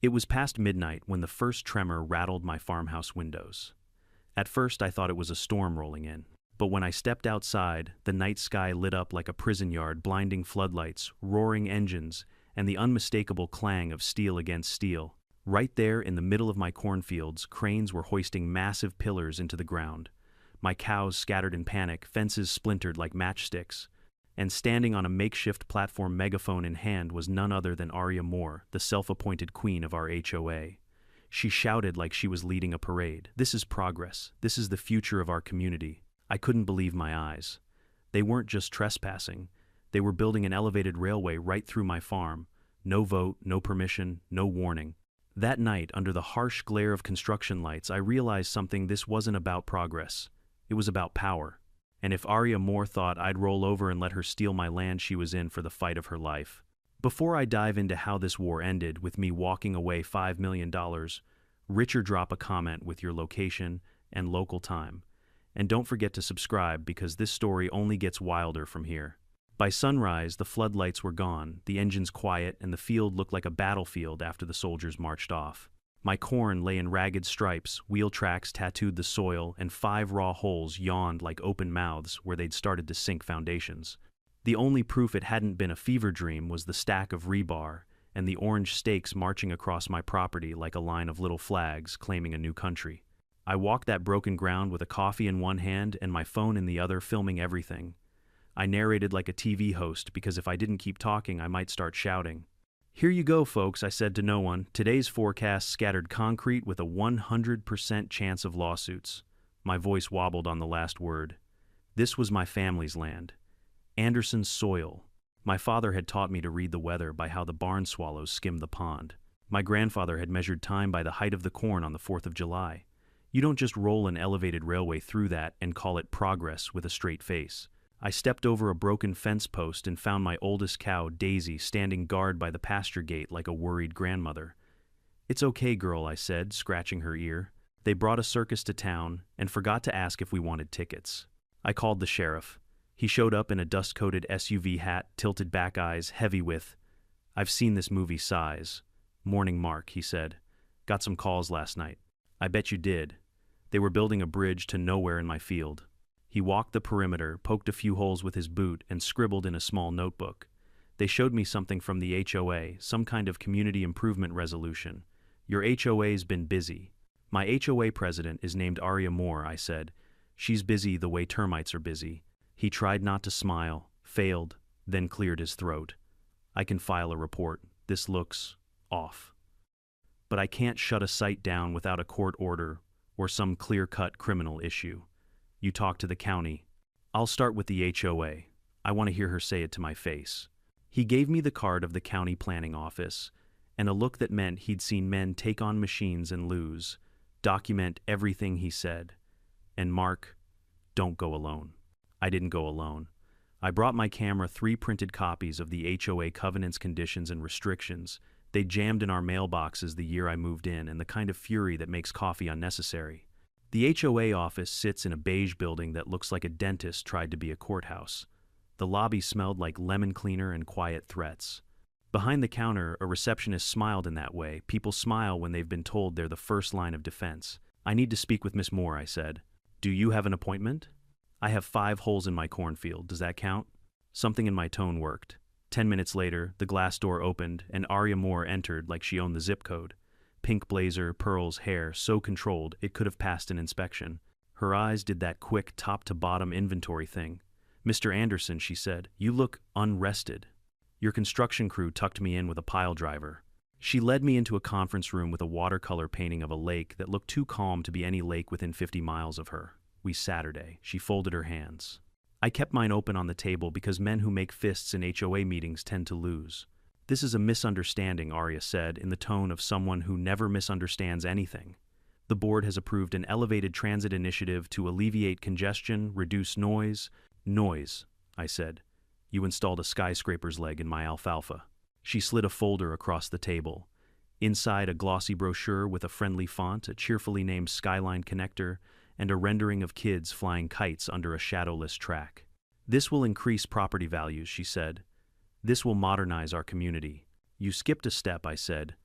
It was past midnight when the first tremor rattled my farmhouse windows. At first I thought it was a storm rolling in, but when I stepped outside, the night sky lit up like a prison yard, blinding floodlights, roaring engines, and the unmistakable clang of steel against steel. Right there in the middle of my cornfields, cranes were hoisting massive pillars into the ground. My cows scattered in panic, fences splintered like matchsticks. And standing on a makeshift platform, megaphone in hand, was none other than Aria Moore, the self-appointed queen of our HOA. She shouted like she was leading a parade. "This is progress. This is the future of our community." I couldn't believe my eyes. They weren't just trespassing. They were building an elevated railway right through my farm. No vote, no permission, no warning. That night, under the harsh glare of construction lights, I realized something. This wasn't about progress. It was about power. And if Aria Moore thought I'd roll over and let her steal my land, she was in for the fight of her life. Before I dive into how this war ended, with me walking away $5 million, Richard, drop a comment with your location and local time. And don't forget to subscribe, because this story only gets wilder from here. By sunrise, the floodlights were gone, the engines quiet, and the field looked like a battlefield after the soldiers marched off. My corn lay in ragged stripes, wheel tracks tattooed the soil, and 5 raw holes yawned like open mouths where they'd started to sink foundations. The only proof it hadn't been a fever dream was the stack of rebar and the orange stakes marching across my property like a line of little flags claiming a new country. I walked that broken ground with a coffee in one hand and my phone in the other, filming everything. I narrated like a TV host, because if I didn't keep talking, I might start shouting. "Here you go, folks," I said to no one. Today's forecast scattered concrete with a 100% chance of lawsuits. My voice wobbled on the last word. This was my family's land. Anderson's soil. My father had taught me to read the weather by how the barn swallows skimmed the pond. My grandfather had measured time by the height of the corn on the 4th of July. You don't just roll an elevated railway through that and call it progress with a straight face. I stepped over a broken fence post and found my oldest cow, Daisy, standing guard by the pasture gate like a worried grandmother. "It's okay, girl," I said, scratching her ear. "They brought a circus to town and forgot to ask if we wanted tickets." I called the sheriff. He showed up in a dust-coated SUV hat, tilted back eyes, heavy with, "I've seen this movie size." "Morning, Mark," he said. "Got some calls last night." "I bet you did. They were building a bridge to nowhere in my field." He walked the perimeter, poked a few holes with his boot, and scribbled in a small notebook. "They showed me something from the HOA, some kind of community improvement resolution. Your HOA's been busy." "My HOA president is named Aria Moore," I said. "She's busy the way termites are busy." He tried not to smile, failed, then cleared his throat. "I can file a report. This looks off. But I can't shut a site down without a court order or some clear-cut criminal issue. You talk to the county. I'll start with the HOA. I want to hear her say it to my face." He gave me the card of the county planning office, and a look that meant he'd seen men take on machines and lose. "Document everything," he said. "And Mark, don't go alone." I didn't go alone. I brought my camera, 3 printed copies of the HOA covenants, conditions, and restrictions. They jammed in our mailboxes the year I moved in, and the kind of fury that makes coffee unnecessary. The HOA office sits in a beige building that looks like a dentist tried to be a courthouse. The lobby smelled like lemon cleaner and quiet threats. Behind the counter, a receptionist smiled in that way. People smile when they've been told they're the first line of defense. "I need to speak with Miss Moore," I said. "Do you have an appointment?" "I have 5 holes in my cornfield. Does that count?" Something in my tone worked. 10 minutes later, the glass door opened, and Aria Moore entered like she owned the zip code. Pink blazer, pearls, hair, so controlled it could have passed an inspection. Her eyes did that quick top-to-bottom inventory thing. "Mr. Anderson," she said, "you look unrested. Your construction crew tucked me in with a pile driver." She led me into a conference room with a watercolor painting of a lake that looked too calm to be any lake within 50 miles of her. "We Saturday." She folded her hands. I kept mine open on the table because men who make fists in HOA meetings tend to lose. "This is a misunderstanding," Aria said, in the tone of someone who never misunderstands anything. "The board has approved an elevated transit initiative to alleviate congestion, reduce noise." "Noise," I said. "You installed a skyscraper's leg in my alfalfa." She slid a folder across the table. Inside, a glossy brochure with a friendly font, a cheerfully named Skyline connector, and a rendering of kids flying kites under a shadowless track. "This will increase property values," she said. "This will modernize our community." "You skipped a step," I said.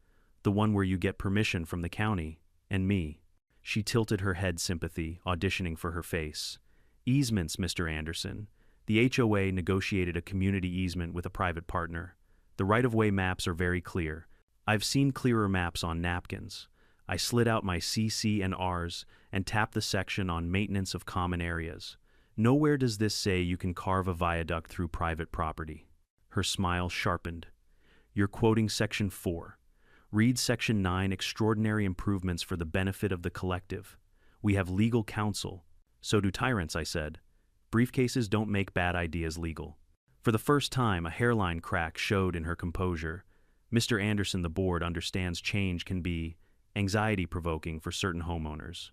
The one where you get permission from the county, and me. She tilted her head sympathy, auditioning for her face. Easements, Mr. Anderson. The HOA negotiated a community easement with a private partner. The right-of-way maps are very clear. I've seen clearer maps on napkins. I slid out my CC and Rs and tapped the section on maintenance of common areas. Nowhere does this say you can carve a viaduct through private property. Her smile sharpened. You're quoting Section 4. Read Section 9, extraordinary improvements for the benefit of the collective. We have legal counsel. So do tyrants, I said. Briefcases don't make bad ideas legal. For the first time, a hairline crack showed in her composure. Mr. Anderson, the board understands change can be anxiety-provoking for certain homeowners.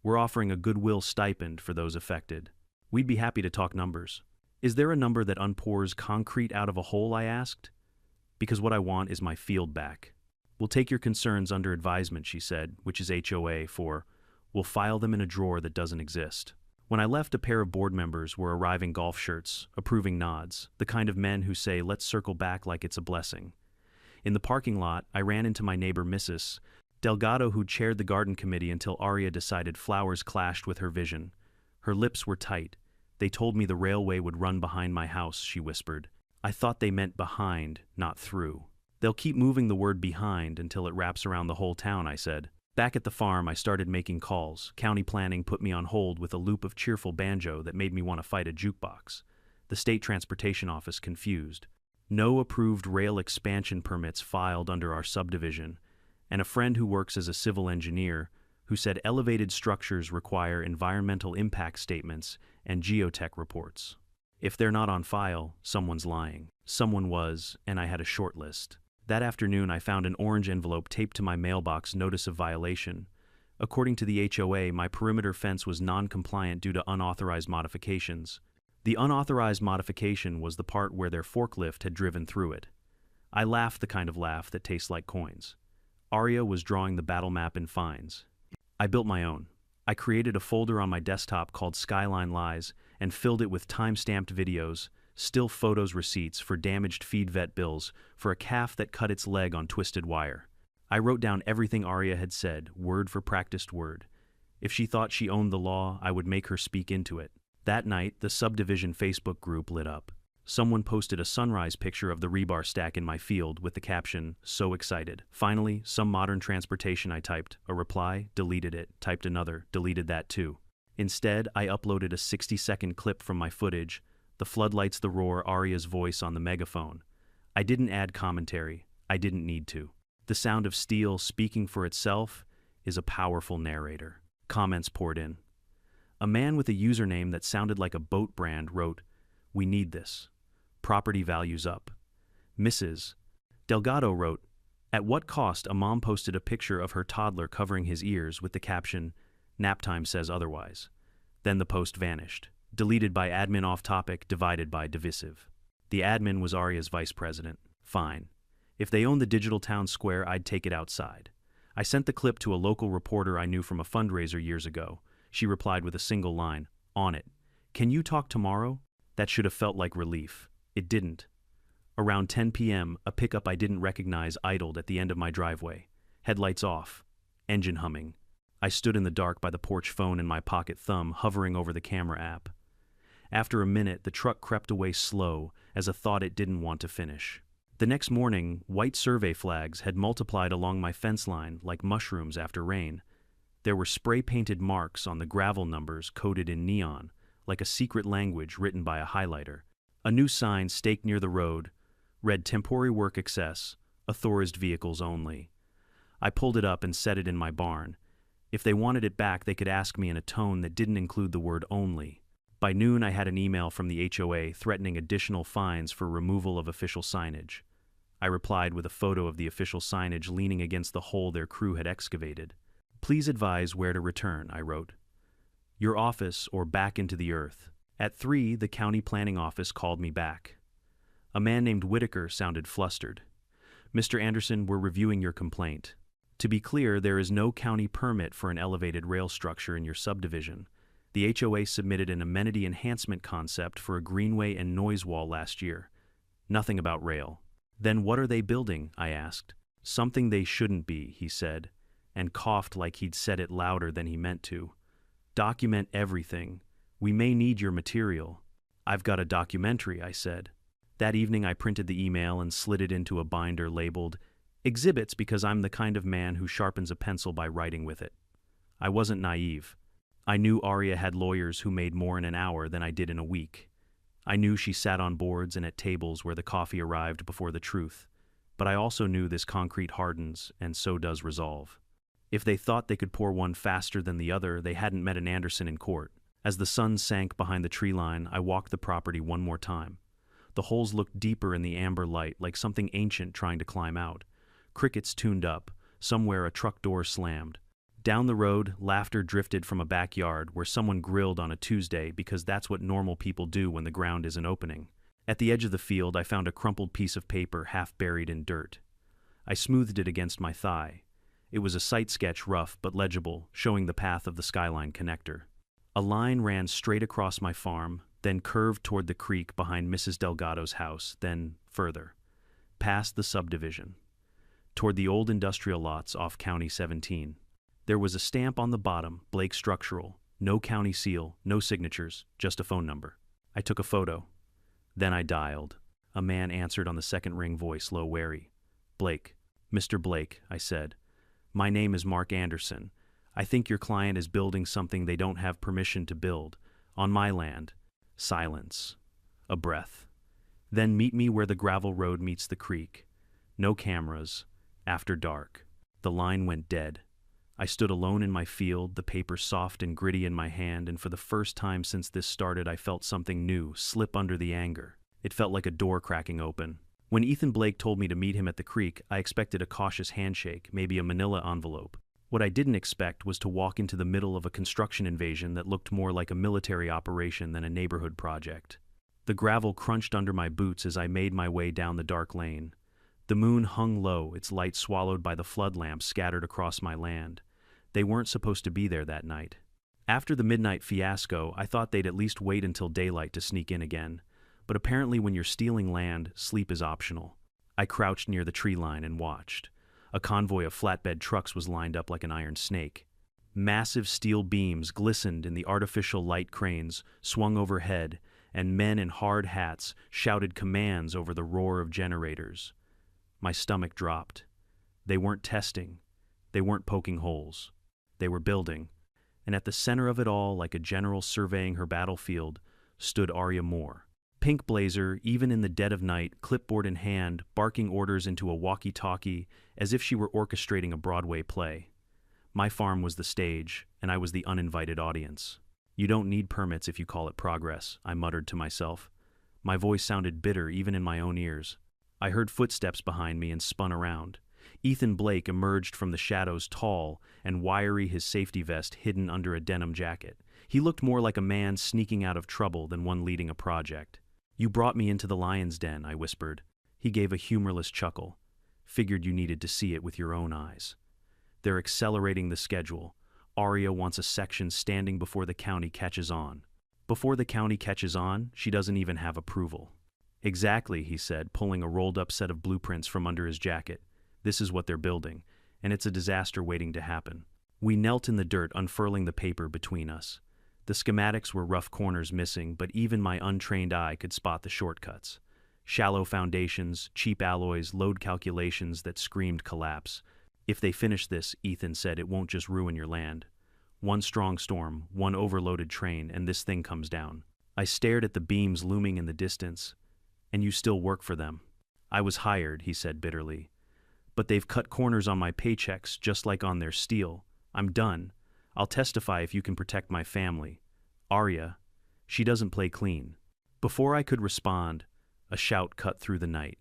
We're offering a goodwill stipend for those affected. We'd be happy to talk numbers. Is there a number that unpours concrete out of a hole, I asked? Because what I want is my field back. We'll take your concerns under advisement, she said, which is HOA for, we'll file them in a drawer that doesn't exist. When I left, a pair of board members were arriving golf shirts, approving nods, the kind of men who say, let's circle back like it's a blessing. In the parking lot, I ran into my neighbor Mrs. Delgado, who chaired the garden committee until Aria decided flowers clashed with her vision. Her lips were tight. They told me the railway would run behind my house, she whispered. I thought they meant behind, not through. They'll keep moving the word behind until it wraps around the whole town, I said. Back at the farm, I started making calls. County planning put me on hold with a loop of cheerful banjo that made me want to fight a jukebox. The state transportation office confused. No approved rail expansion permits filed under our subdivision, and a friend who works as a civil engineer who said elevated structures require environmental impact statements and geotech reports. If they're not on file, someone's lying. Someone was, and I had a short list. That afternoon, I found an orange envelope taped to my mailbox, notice of violation. According to the HOA, my perimeter fence was non-compliant due to unauthorized modifications. The unauthorized modification was the part where their forklift had driven through it. I laughed, the kind of laugh that tastes like coins. Aria was drawing the battle map in fines. I built my own. I created a folder on my desktop called Skyline Lies and filled it with time-stamped videos, still photos, receipts for damaged feed vet bills for a calf that cut its leg on twisted wire. I wrote down everything Aria had said, word for practiced word. If she thought she owned the law, I would make her speak into it. That night, the subdivision Facebook group lit up. Someone posted a sunrise picture of the rebar stack in my field with the caption, "So excited." Finally, some modern transportation, I typed. A reply, deleted it, typed another, deleted that too. Instead, I uploaded a 60-second clip from my footage, the floodlights, the roar, Aria's voice on the megaphone. I didn't add commentary. I didn't need to. The sound of steel speaking for itself is a powerful narrator. Comments poured in. A man with a username that sounded like a boat brand wrote, "We need this. Property values up." Mrs. Delgado wrote, "At what cost?" A mom posted a picture of her toddler covering his ears with the caption, "Nap time says otherwise." Then the post vanished. Deleted by admin, off topic, divided by divisive. The admin was Aria's vice president. Fine. If they owned the digital town square, I'd take it outside. I sent the clip to a local reporter I knew from a fundraiser years ago. She replied with a single line, "On it. Can you talk tomorrow?" That should have felt like relief. It didn't. Around 10 p.m., a pickup I didn't recognize idled at the end of my driveway. Headlights off. Engine humming. I stood in the dark by the porch, phone in my pocket, thumb hovering over the camera app. After a minute, the truck crept away slow as a thought it didn't want to finish. The next morning, white survey flags had multiplied along my fence line like mushrooms after rain. There were spray-painted marks on the gravel numbers coded in neon, like a secret language written by a highlighter. A new sign staked near the road read "Temporary Work Access, Authorized Vehicles Only." I pulled it up and set it in my barn. If they wanted it back, they could ask me in a tone that didn't include the word "only." By noon, I had an email from the HOA threatening additional fines for removal of official signage. I replied with a photo of the official signage leaning against the hole their crew had excavated. "Please advise where to return," I wrote. "Your office or back into the earth." At 3, the county planning office called me back. A man named Whitaker sounded flustered. "Mr. Anderson, we're reviewing your complaint. To be clear, there is no county permit for an elevated rail structure in your subdivision. The HOA submitted an amenity enhancement concept for a greenway and noise wall last year. Nothing about rail." "Then what are they building?" I asked. Something they shouldn't be, he said, and coughed like he'd said it louder than he meant to. Document everything. We may need your material. I've got a documentary, I said. That evening I printed the email and slid it into a binder labeled Exhibits because I'm the kind of man who sharpens a pencil by writing with it. I wasn't naive. I knew Arya had lawyers who made more in an hour than I did in a week. I knew she sat on boards and at tables where the coffee arrived before the truth. But I also knew this concrete hardens, and so does resolve. If they thought they could pour one faster than the other, they hadn't met an Anderson in court. As the sun sank behind the tree line, I walked the property one more time. The holes looked deeper in the amber light, like something ancient trying to climb out. Crickets tuned up. Somewhere a truck door slammed. Down the road, laughter drifted from a backyard where someone grilled on a Tuesday because that's what normal people do when the ground isn't opening. At the edge of the field, I found a crumpled piece of paper half buried in dirt. I smoothed it against my thigh. It was a site sketch, rough but legible, showing the path of the Skyline connector. A line ran straight across my farm, then curved toward the creek behind Mrs. Delgado's house, then further, past the subdivision, toward the old industrial lots off County 17. There was a stamp on the bottom, Blake Structural, no county seal, no signatures, just a phone number. I took a photo. Then I dialed. A man answered on the second ring, voice low, wary. Blake. Mr. Blake, I said. My name is Mark Anderson. I think your client is building something they don't have permission to build. On my land. Silence. A breath. Then meet me where the gravel road meets the creek. No cameras. After dark. The line went dead. I stood alone in my field, the paper soft and gritty in my hand, and for the first time since this started I felt something new slip under the anger. It felt like a door cracking open. When Ethan Blake told me to meet him at the creek, I expected a cautious handshake, maybe a manila envelope. What I didn't expect was to walk into the middle of a construction invasion that looked more like a military operation than a neighborhood project. The gravel crunched under my boots as I made my way down the dark lane. The moon hung low, its light swallowed by the flood lamps scattered across my land. They weren't supposed to be there that night. After the midnight fiasco, I thought they'd at least wait until daylight to sneak in again. But apparently when you're stealing land, sleep is optional. I crouched near the tree line and watched. A convoy of flatbed trucks was lined up like an iron snake. Massive steel beams glistened in the artificial light cranes swung overhead, and men in hard hats shouted commands over the roar of generators. My stomach dropped. They weren't testing. They weren't poking holes. They were building. And at the center of it all, like a general surveying her battlefield, stood Arya Moore. Pink blazer, even in the dead of night, clipboard in hand, barking orders into a walkie-talkie as if she were orchestrating a Broadway play. My farm was the stage, and I was the uninvited audience. You don't need permits if you call it progress, I muttered to myself. My voice sounded bitter even in my own ears. I heard footsteps behind me and spun around. Ethan Blake emerged from the shadows, tall and wiry, his safety vest hidden under a denim jacket. He looked more like a man sneaking out of trouble than one leading a project. You brought me into the lion's den, I whispered. He gave a humorless chuckle. Figured you needed to see it with your own eyes. They're accelerating the schedule. Arya wants a section standing before the county catches on. Before the county catches on, she doesn't even have approval. Exactly, he said, pulling a rolled-up set of blueprints from under his jacket. This is what they're building, and it's a disaster waiting to happen. We knelt in the dirt, unfurling the paper between us. The schematics were rough corners missing, but even my untrained eye could spot the shortcuts. Shallow foundations, cheap alloys, load calculations that screamed collapse. If they finish this, Ethan said, it won't just ruin your land. One strong storm, one overloaded train, and this thing comes down. I stared at the beams looming in the distance. And you still work for them. I was hired, he said bitterly. But they've cut corners on my paychecks just like on their steel. I'm done. I'll testify if you can protect my family. Arya, she doesn't play clean. Before I could respond, a shout cut through the night.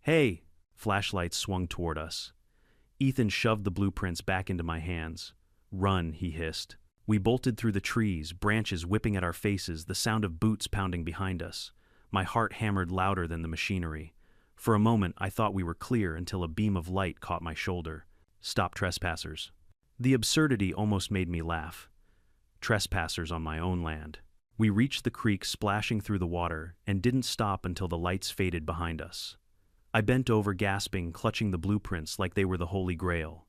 Hey! Flashlights swung toward us. Ethan shoved the blueprints back into my hands. Run, he hissed. We bolted through the trees, branches whipping at our faces, the sound of boots pounding behind us. My heart hammered louder than the machinery. For a moment, I thought we were clear until a beam of light caught my shoulder. Stop trespassers. The absurdity almost made me laugh. Trespassers on my own land. We reached the creek splashing through the water and didn't stop until the lights faded behind us. I bent over, gasping, clutching the blueprints like they were the Holy Grail.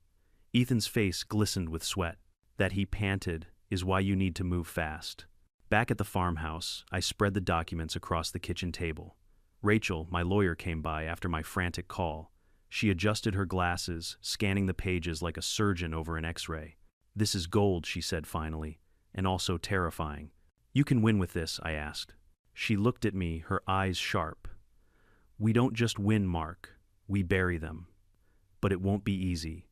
Ethan's face glistened with sweat. That, he panted, is why you need to move fast. Back at the farmhouse, I spread the documents across the kitchen table. Rachel, my lawyer, came by after my frantic call. She adjusted her glasses, scanning the pages like a surgeon over an X-ray. "This is gold," she said finally, "and also terrifying." "You can win with this?" I asked. She looked at me, her eyes sharp. "We don't just win, Mark. We bury them. But it won't be easy.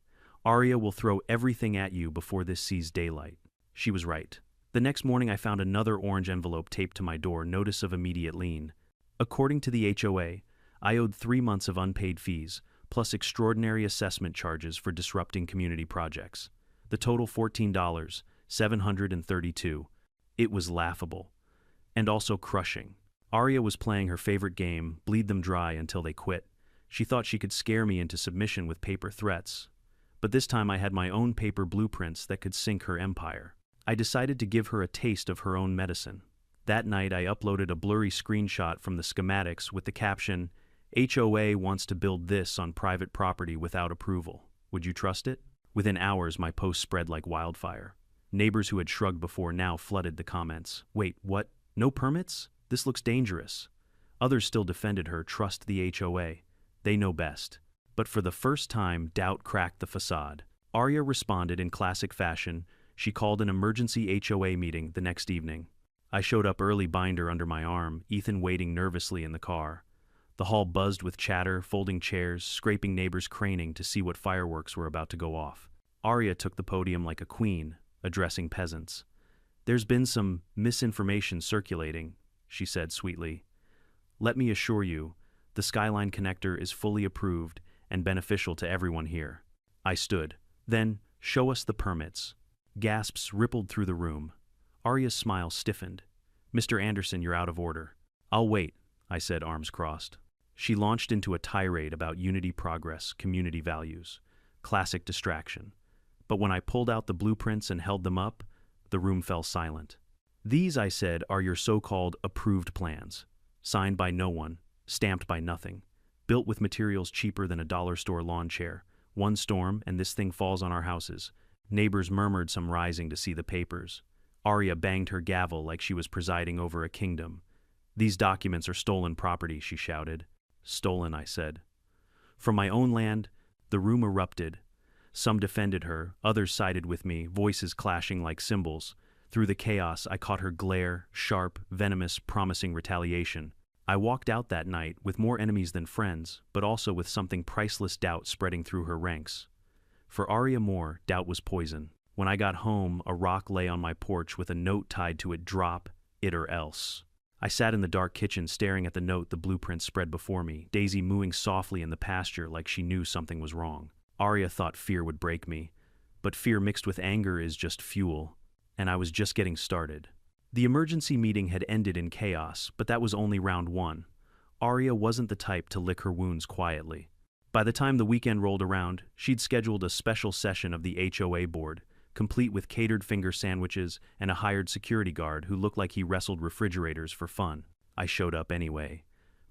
Arya will throw everything at you before this sees daylight." She was right. The next morning I found another orange envelope taped to my door, notice of immediate lien. According to the HOA, I owed 3 months of unpaid fees, plus extraordinary assessment charges for disrupting community projects. The total $14,732. It was laughable. And also crushing. Arya was playing her favorite game, bleed them dry until they quit. She thought she could scare me into submission with paper threats. But this time I had my own paper blueprints that could sink her empire. I decided to give her a taste of her own medicine. That night I uploaded a blurry screenshot from the schematics with the caption, "HOA wants to build this on private property without approval. Would you trust it?" Within hours my post spread like wildfire. Neighbors who had shrugged before now flooded the comments. "Wait, what? No permits? This looks dangerous." Others still defended her. "Trust the HOA. They know best." But for the first time, doubt cracked the facade. Arya responded in classic fashion. She called an emergency HOA meeting the next evening. I showed up early, binder under my arm, Ethan waiting nervously in the car. The hall buzzed with chatter, folding chairs, scraping neighbors craning to see what fireworks were about to go off. Arya took the podium like a queen, addressing peasants. "There's been some misinformation circulating," she said sweetly. "Let me assure you, the Skyline Connector is fully approved and beneficial to everyone here." I stood. "Then, show us the permits." Gasps rippled through the room. Arya's smile stiffened. "Mr. Anderson, you're out of order." "I'll wait," I said, arms crossed. She launched into a tirade about unity, progress, community values. Classic distraction. But when I pulled out the blueprints and held them up, the room fell silent. "These," I said, "are your so-called approved plans. Signed by no one, stamped by nothing. Built with materials cheaper than a dollar store lawn chair. One storm, and this thing falls on our houses." Neighbors murmured, some rising to see the papers. Arya banged her gavel like she was presiding over a kingdom. "These documents are stolen property," she shouted. "Stolen," I said. "From my own land." The room erupted. Some defended her, others sided with me, voices clashing like cymbals. Through the chaos, I caught her glare, sharp, venomous, promising retaliation. I walked out that night with more enemies than friends, but also with something priceless: doubt spreading through her ranks. For Arya Moore, doubt was poison. When I got home, a rock lay on my porch with a note tied to it: "Drop it or else." I sat in the dark kitchen staring at the note, the blueprint spread before me, Daisy mooing softly in the pasture like she knew something was wrong. Arya thought fear would break me, but fear mixed with anger is just fuel, and I was just getting started. The emergency meeting had ended in chaos, but that was only round one. Arya wasn't the type to lick her wounds quietly. By the time the weekend rolled around, she'd scheduled a special session of the HOA board, complete with catered finger sandwiches and a hired security guard who looked like he wrestled refrigerators for fun. I showed up anyway.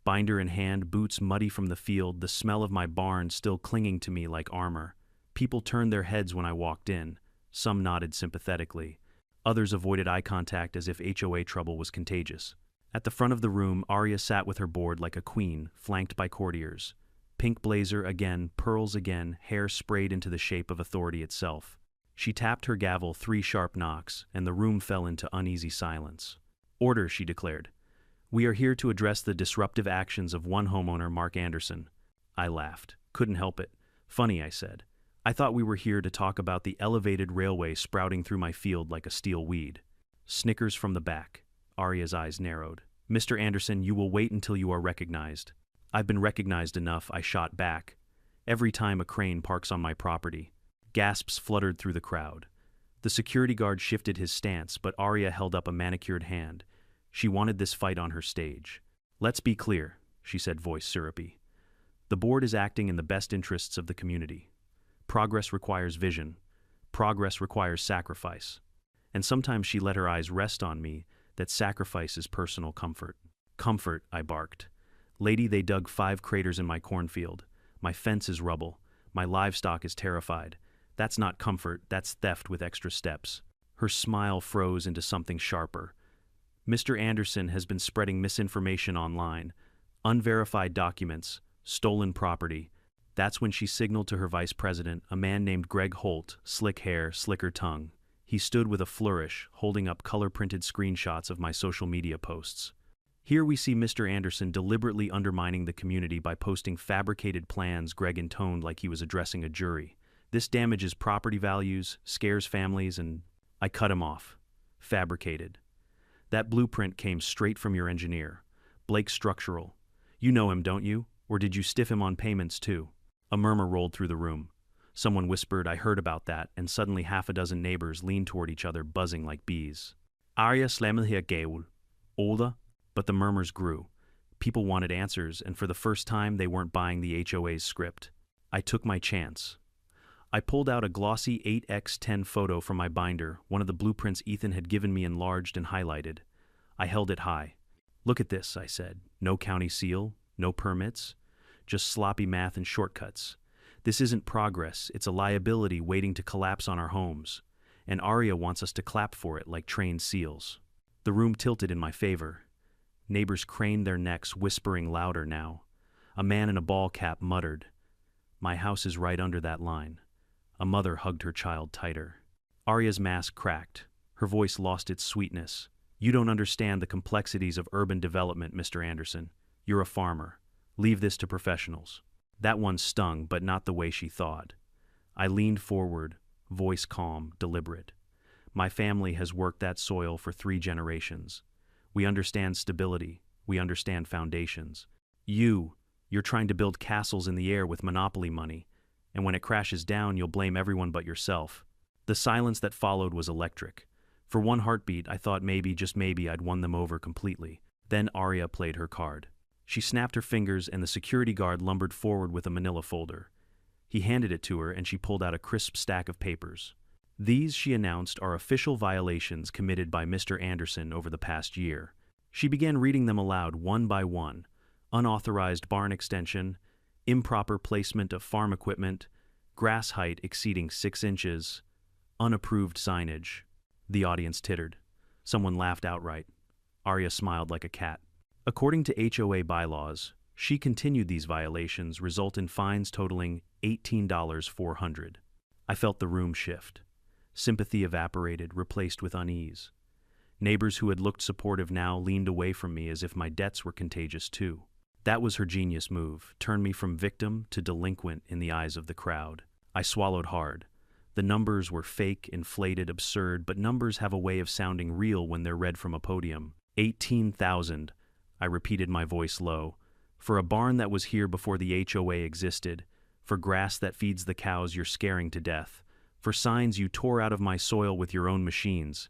Binder in hand, boots muddy from the field, the smell of my barn still clinging to me like armor. People turned their heads when I walked in. Some nodded sympathetically. Others avoided eye contact as if HOA trouble was contagious. At the front of the room, Arya sat with her board like a queen, flanked by courtiers. Pink blazer again, pearls again, hair sprayed into the shape of authority itself. She tapped her gavel 3 sharp knocks, and the room fell into uneasy silence. "Order," she declared. "We are here to address the disruptive actions of one homeowner, Mark Anderson." I laughed. Couldn't help it. "Funny," I said. "I thought we were here to talk about the elevated railway sprouting through my field like a steel weed." Snickers from the back. Arya's eyes narrowed. "Mr. Anderson, you will wait until you are recognized." "I've been recognized enough," I shot back. "Every time a crane parks on my property." Gasps fluttered through the crowd. The security guard shifted his stance, but Arya held up a manicured hand. She wanted this fight on her stage. "Let's be clear," she said, voice syrupy. "The board is acting in the best interests of the community. Progress requires vision. Progress requires sacrifice." And sometimes she let her eyes rest on me, that sacrifice is personal comfort. "Comfort," I barked. Lady, they dug 5 craters in my cornfield. My fence is rubble. My livestock is terrified. That's not comfort, that's theft with extra steps. Her smile froze into something sharper. Mr. Anderson has been spreading misinformation online. Unverified documents, stolen property. That's when she signaled to her vice president, a man named Greg Holt, slick hair, slicker tongue. He stood with a flourish, holding up color-printed screenshots of my social media posts. Here we see Mr. Anderson deliberately undermining the community by posting fabricated plans Greg intoned like he was addressing a jury. This damages property values, scares families, and I cut him off. Fabricated. That blueprint came straight from your engineer, Blake Structural. You know him, don't you? Or did you stiff him on payments too? A murmur rolled through the room. Someone whispered, I heard about that, and suddenly half a dozen neighbors leaned toward each other, buzzing like bees. Arya slammed her gaul. Olda? But the murmurs grew. People wanted answers, and for the first time they weren't buying the HOA's script. I took my chance. I pulled out a glossy 8x10 photo from my binder, one of the blueprints Ethan had given me enlarged and highlighted. I held it high. Look at this, I said. No county seal, no permits, just sloppy math and shortcuts. This isn't progress, it's a liability waiting to collapse on our homes. And Arya wants us to clap for it like trained seals. The room tilted in my favor. Neighbors craned their necks, whispering louder now. A man in a ball cap muttered, My house is right under that line. A mother hugged her child tighter. Arya's mask cracked. Her voice lost its sweetness. You don't understand the complexities of urban development, Mr. Anderson. You're a farmer. Leave this to professionals. That one stung, but not the way she thought. I leaned forward, voice calm, deliberate. My family has worked that soil for 3 generations. We understand stability. We understand foundations. You're trying to build castles in the air with monopoly money, and when it crashes down, you'll blame everyone but yourself. The silence that followed was electric. For one heartbeat, I thought maybe, just maybe, I'd won them over completely. Then Arya played her card. She snapped her fingers, and the security guard lumbered forward with a manila folder. He handed it to her, and she pulled out a crisp stack of papers. These, she announced, are official violations committed by Mr. Anderson over the past year. She began reading them aloud one by one. Unauthorized barn extension, improper placement of farm equipment, grass height exceeding 6 inches, unapproved signage. The audience tittered. Someone laughed outright. Arya smiled like a cat. According to HOA bylaws, she continued these violations result in fines totaling $18,400. I felt the room shift. Sympathy evaporated, replaced with unease. Neighbors who had looked supportive now leaned away from me as if my debts were contagious too. That was her genius move, turn me from victim to delinquent in the eyes of the crowd. I swallowed hard. The numbers were fake, inflated, absurd, but numbers have a way of sounding real when they're read from a podium. 18,000. I repeated, my voice low. For a barn that was here before the HOA existed. For grass that feeds the cows you're scaring to death. For signs you tore out of my soil with your own machines.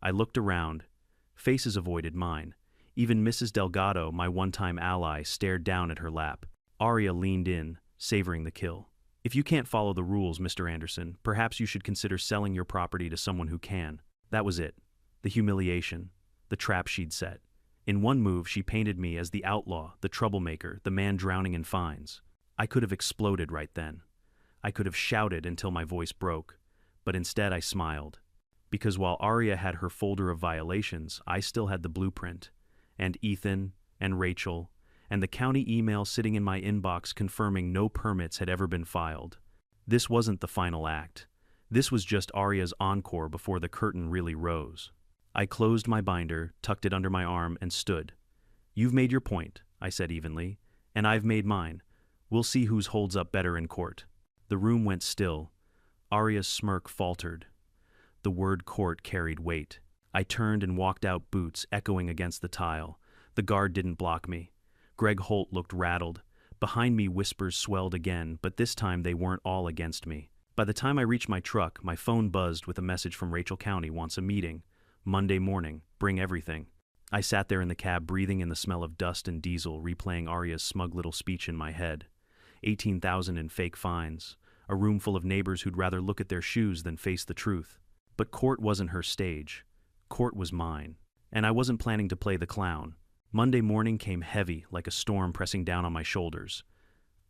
I looked around. Faces avoided mine. Even Mrs. Delgado, my one-time ally, stared down at her lap. Arya leaned in, savoring the kill. If you can't follow the rules, Mr. Anderson, perhaps you should consider selling your property to someone who can. That was it. The humiliation. The trap she'd set. In one move, she painted me as the outlaw, the troublemaker, the man drowning in fines. I could have exploded right then. I could have shouted until my voice broke. But instead I smiled. Because while Arya had her folder of violations, I still had the blueprint. And Ethan, and Rachel, and the county email sitting in my inbox confirming no permits had ever been filed. This wasn't the final act. This was just Arya's encore before the curtain really rose. I closed my binder, tucked it under my arm, and stood. You've made your point, I said evenly, and I've made mine. We'll see whose holds up better in court. The room went still. Arya's smirk faltered. The word court carried weight. I turned and walked out, boots echoing against the tile. The guard didn't block me. Greg Holt looked rattled. Behind me, whispers swelled again, but this time they weren't all against me. By the time I reached my truck, my phone buzzed with a message from Rachel County wants a meeting. Monday morning, bring everything. I sat there in the cab, breathing in the smell of dust and diesel, replaying Arya's smug little speech in my head. 18,000 in fake fines. A room full of neighbors who'd rather look at their shoes than face the truth. But court wasn't her stage. Court was mine. And I wasn't planning to play the clown. Monday morning came heavy, like a storm pressing down on my shoulders.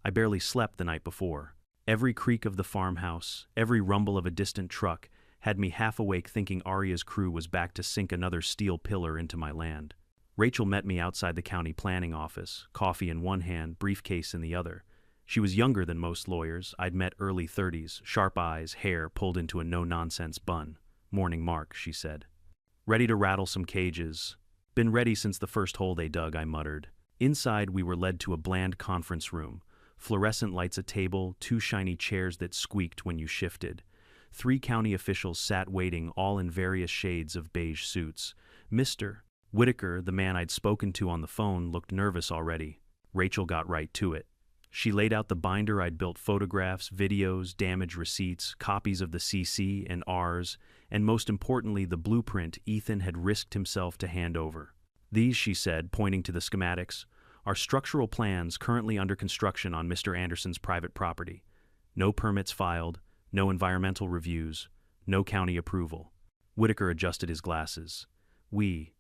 I barely slept the night before. Every creak of the farmhouse, every rumble of a distant truck, had me half awake thinking Arya's crew was back to sink another steel pillar into my land. Rachel met me outside the county planning office, coffee in one hand, briefcase in the other. She was younger than most lawyers. I'd met early 30s, sharp eyes, hair pulled into a no-nonsense bun. "Morning, Mark," she said. "Ready to rattle some cages." "Been ready since the first hole they dug," I muttered. Inside, we were led to a bland conference room. Fluorescent lights, a table, two shiny chairs that squeaked when you shifted. 3 county officials sat waiting, all in various shades of beige suits. Mr. Whitaker, the man I'd spoken to on the phone, looked nervous already. Rachel got right to it. She laid out the binder I'd built: photographs, videos, damage receipts, copies of the CC and Rs, and most importantly, the blueprint Ethan had risked himself to hand over. "These," she said, pointing to the schematics, "are structural plans currently under construction on Mr. Anderson's private property. No permits filed, no environmental reviews, no county approval." Whitaker adjusted his glasses. "We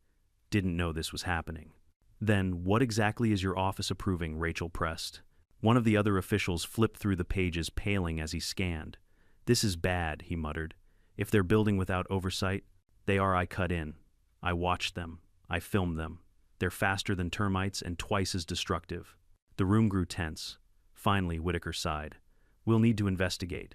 didn't know this was happening." "Then what exactly is your office approving?" Rachel pressed. One of the other officials flipped through the pages, paling as he scanned. "This is bad," he muttered. "If they're building without oversight, they are." I cut in. "I watched them. I filmed them. They're faster than termites and twice as destructive." The room grew tense. Finally, Whitaker sighed. "We'll need to investigate.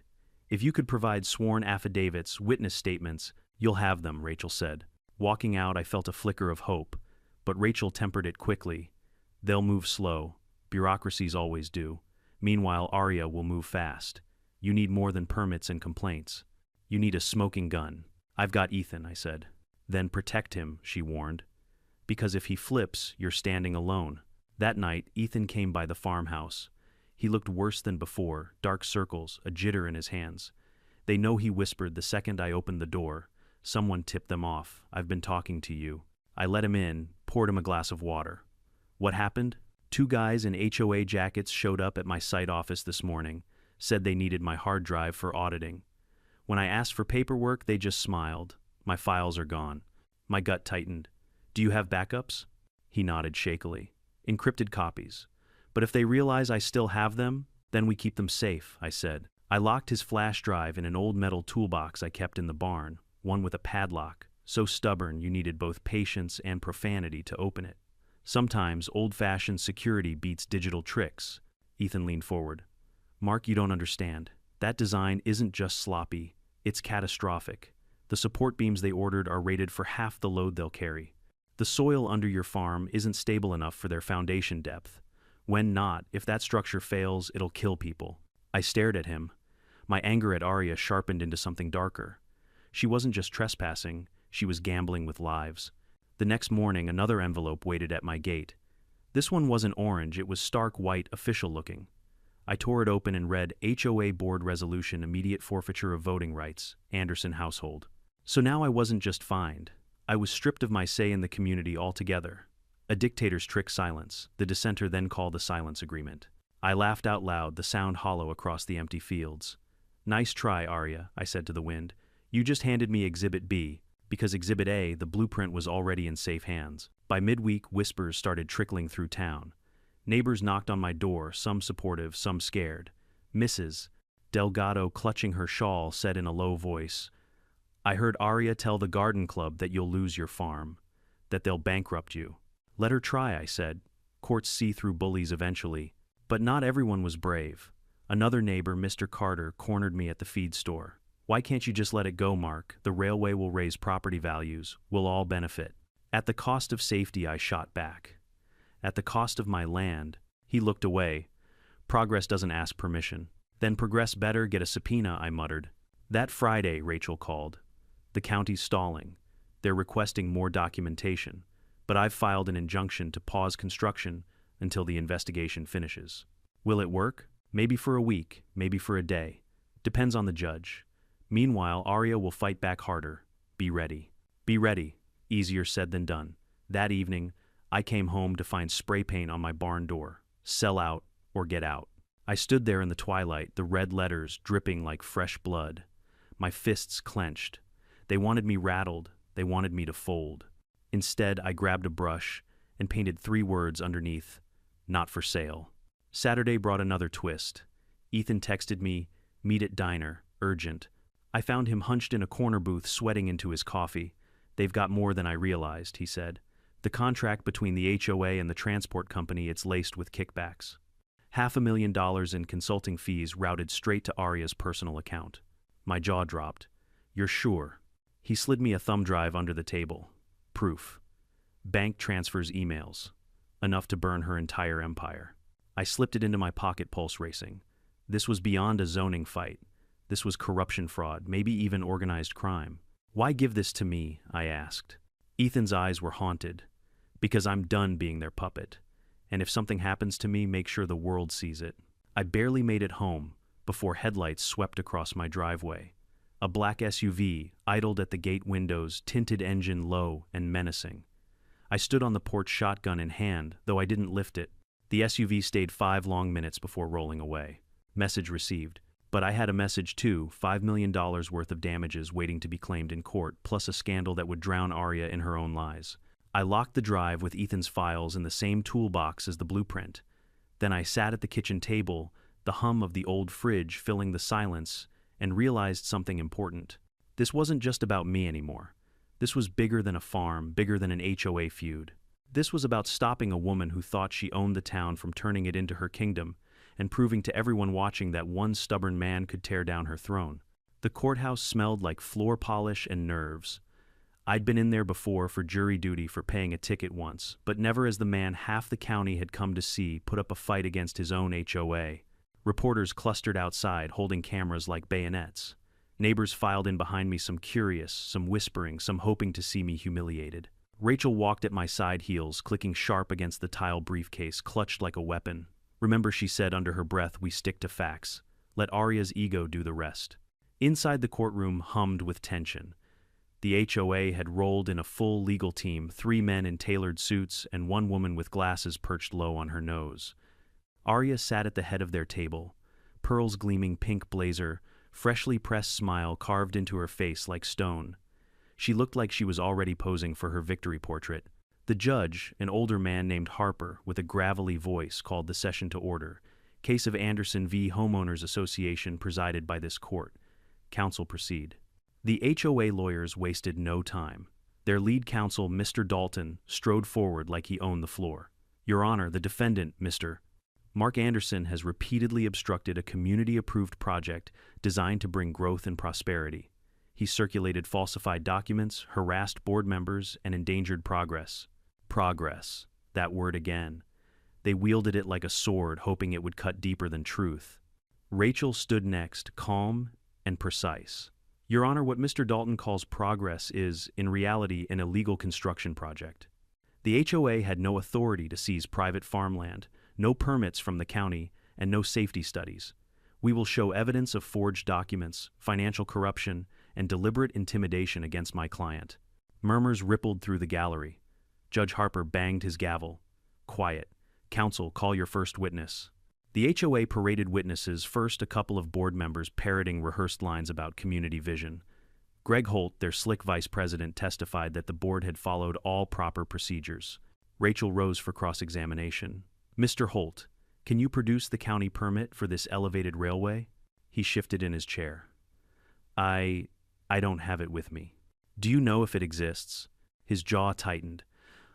If you could provide sworn affidavits, witness statements—" "You'll have them," Rachel said. Walking out, I felt a flicker of hope, but Rachel tempered it quickly. "They'll move slow. Bureaucracies always do. Meanwhile, Arya will move fast. You need more than permits and complaints. You need a smoking gun." "I've got Ethan," I said. "Then protect him," she warned. "Because if he flips, you're standing alone." That night, Ethan came by the farmhouse. He looked worse than before, dark circles, a jitter in his hands. "They know," he whispered the second I opened the door. "Someone tipped them off. I've been talking to you." I let him in, poured him a glass of water. "What happened?" "2 guys in HOA jackets showed up at my site office this morning, said they needed my hard drive for auditing. When I asked for paperwork, they just smiled. My files are gone." My gut tightened. "Do you have backups?" He nodded shakily. "Encrypted copies. But if they realize I still have them, then we keep them safe," I said. I locked his flash drive in an old metal toolbox I kept in the barn, one with a padlock, so stubborn you needed both patience and profanity to open it. Sometimes old-fashioned security beats digital tricks. Ethan leaned forward. "Mark, you don't understand. That design isn't just sloppy, it's catastrophic. The support beams they ordered are rated for half the load they'll carry. The soil under your farm isn't stable enough for their foundation depth. When not, if that structure fails, it'll kill people." I stared at him. My anger at Arya sharpened into something darker. She wasn't just trespassing, she was gambling with lives. The next morning, another envelope waited at my gate. This one wasn't orange, it was stark white, official-looking. I tore it open and read, "HOA Board Resolution, Immediate Forfeiture of Voting Rights, Anderson Household." So now I wasn't just fined. I was stripped of my say in the community altogether. A dictator's trick: silence. The dissenter then called the silence agreement. I laughed out loud, the sound hollow across the empty fields. "Nice try, Arya," I said to the wind. "You just handed me Exhibit B, because Exhibit A, the blueprint, was already in safe hands." By midweek, whispers started trickling through town. Neighbors knocked on my door, some supportive, some scared. Mrs. Delgado, clutching her shawl, said in a low voice, "I heard Arya tell the garden club that you'll lose your farm, that they'll bankrupt you." "Let her try," I said. "Courts see through bullies eventually." But not everyone was brave. Another neighbor, Mr. Carter, cornered me at the feed store. "Why can't you just let it go, Mark? The railway will raise property values. We'll all benefit." "At the cost of safety," I shot back. "At the cost of my land." He looked away. "Progress doesn't ask permission." "Then progress better, get a subpoena," I muttered. That Friday, Rachel called. "The county's stalling. They're requesting more documentation, but I've filed an injunction to pause construction until the investigation finishes." "Will it work?" "Maybe for a week, maybe for a day. Depends on the judge. Meanwhile, Arya will fight back harder. Be ready." Be ready. Easier said than done. That evening, I came home to find spray paint on my barn door. "Sell out or get out." I stood there in the twilight, the red letters dripping like fresh blood. My fists clenched. They wanted me rattled. They wanted me to fold. Instead, I grabbed a brush and painted 3 words underneath, "Not for sale." Saturday brought another twist. Ethan texted me, "Meet at diner, urgent." I found him hunched in a corner booth sweating into his coffee. "They've got more than I realized," he said. "The contract between the HOA and the transport company, it's laced with kickbacks." $500,000 in consulting fees routed straight to Arya's personal account. My jaw dropped. "You're sure?" He slid me a thumb drive under the table. Proof. Bank transfers emails. Enough to burn her entire empire. I slipped it into my pocket, pulse racing. This was beyond a zoning fight. This was corruption, fraud, maybe even organized crime. "Why give this to me?" I asked. Ethan's eyes were haunted. "Because I'm done being their puppet. And if something happens to me, make sure the world sees it." I barely made it home before headlights swept across my driveway. A black SUV idled at the gate windows, tinted engine low and menacing. I stood on the porch, shotgun in hand, though I didn't lift it. The SUV stayed 5 long minutes before rolling away. Message received. But I had a message too, $5 million worth of damages waiting to be claimed in court, plus a scandal that would drown Arya in her own lies. I locked the drive with Ethan's files in the same toolbox as the blueprint. Then I sat at the kitchen table, the hum of the old fridge filling the silence, and realized something important. This wasn't just about me anymore. This was bigger than a farm, bigger than an HOA feud. This was about stopping a woman who thought she owned the town from turning it into her kingdom, and proving to everyone watching that one stubborn man could tear down her throne. The courthouse smelled like floor polish and nerves. I'd been in there before for jury duty for paying a ticket once, but never as the man half the county had come to see put up a fight against his own HOA. Reporters clustered outside, holding cameras like bayonets. Neighbors filed in behind me, some curious, some whispering, some hoping to see me humiliated. Rachel walked at my side heels, clicking sharp against the tile briefcase, clutched like a weapon. "Remember," she said under her breath, "we stick to facts. Let Arya's ego do the rest." Inside the courtroom hummed with tension. The HOA had rolled in a full legal team, 3 men in tailored suits and 1 woman with glasses perched low on her nose. Arya sat at the head of their table, pearls gleaming pink blazer, freshly pressed smile carved into her face like stone. She looked like she was already posing for her victory portrait. The judge, an older man named Harper, with a gravelly voice, called the session to order. "Case of Anderson v. Homeowners Association presided by this court. Counsel proceed." The HOA lawyers wasted no time. Their lead counsel, Mr. Dalton, strode forward like he owned the floor. "Your Honor, the defendant, Mr. Mark Anderson, has repeatedly obstructed a community-approved project designed to bring growth and prosperity. He circulated falsified documents, harassed board members, and endangered progress." Progress. That word again. They wielded it like a sword, hoping it would cut deeper than truth. Rachel stood next, calm and precise. "Your Honor, what Mr. Dalton calls progress is, in reality, an illegal construction project. The HOA had no authority to seize private farmland, no permits from the county, and no safety studies. We will show evidence of forged documents, financial corruption, and deliberate intimidation against my client." Murmurs rippled through the gallery. Judge Harper banged his gavel. "Quiet. Counsel, call your first witness." The HOA paraded witnesses, first a couple of board members parroting rehearsed lines about community vision. Greg Holt, their slick vice president, testified that the board had followed all proper procedures. Rachel rose for cross-examination. "Mr. Holt, can you produce the county permit for this elevated railway?" He shifted in his chair. I don't have it with me." "Do you know if it exists?" His jaw tightened.